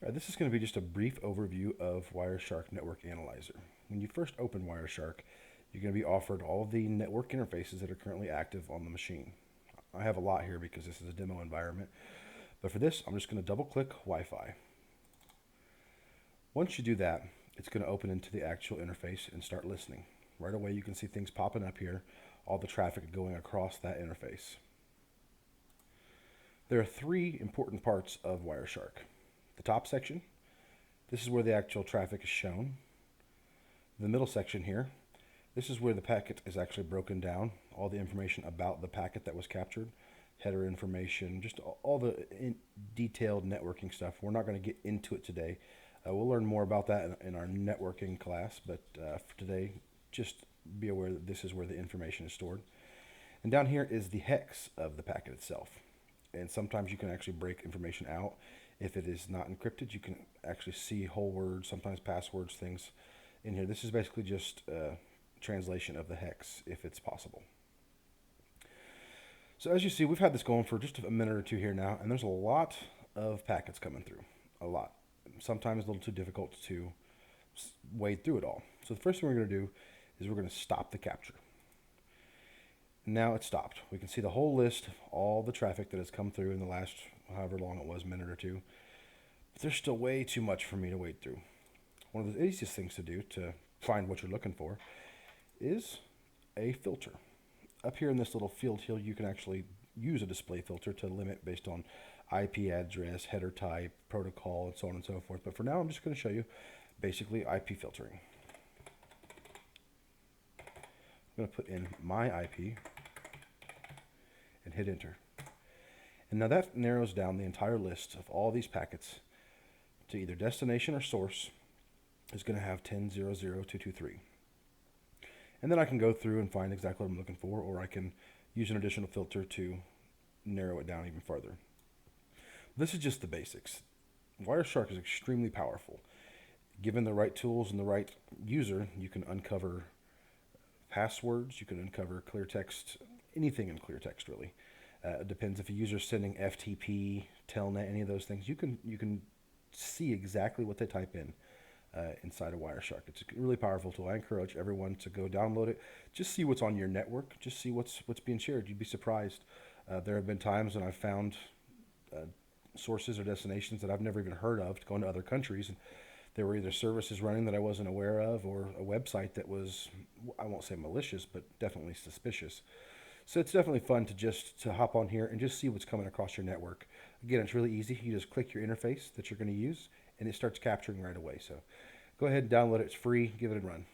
This is going to be just a brief overview of Wireshark Network Analyzer. When you first open Wireshark, you're going to be offered all of the network interfaces that are currently active on the machine. I have a lot here because this is a demo environment, but for this, I'm just going to double click Wi-Fi. Once you do that, it's going to open into the actual interface and start listening. Right away, you can see things popping up here, all the traffic going across that interface. There are three important parts of Wireshark. The top section, this is where the actual traffic is shown. The middle section here, this is where the packet is actually broken down, all the information about the packet that was captured, header information, just all the detailed networking stuff. We're not going to get into it today. We'll learn more about that in our networking class, but for today, just be aware that this is where the information is stored. And down here is the hex of the packet itself. And sometimes you can actually break information out. If it is not encrypted, you can actually see whole words, sometimes passwords, things in here. This is basically just a translation of the hex, if it's possible. So as you see, we've had this going for just a minute or two here now, and there's a lot of packets coming through. A lot. Sometimes a little too difficult to wade through it all. So the first thing we're going to do is we're going to stop the capture. Now it's stopped. We can see the whole list of all the traffic that has come through in the last however long it was, minute or two. But there's still way too much for me to wade through. One of the easiest things to do to find what you're looking for is a filter. Up here in this little field here, you can actually use a display filter to limit based on IP address, header type, protocol, and so on and so forth. But for now, I'm just going to show you basically IP filtering. I'm going to put in my IP and hit enter. And now that narrows down the entire list of all these packets to either destination or source is going to have 10.0.0.223. And then I can go through and find exactly what I'm looking for, or I can use an additional filter to narrow it down even further. This is just the basics. Wireshark is extremely powerful. Given the right tools and the right user, you can uncover passwords, you can uncover clear text, anything in clear text really. It depends if a user is sending FTP, Telnet, any of those things. You can see exactly what they type in inside of Wireshark. It's a really powerful tool. I encourage everyone to go download it. Just see what's on your network. Just see what's being shared. You'd be surprised. There have been times when I've found sources or destinations that I've never even heard of going to other countries, and there were either services running that I wasn't aware of or a website that was, I won't say malicious, but definitely suspicious. So it's definitely fun to hop on here and just see what's coming across your network. Again, it's really easy. You just click your interface that you're going to use, and it starts capturing right away. So go ahead and download it. It's free. Give it a run.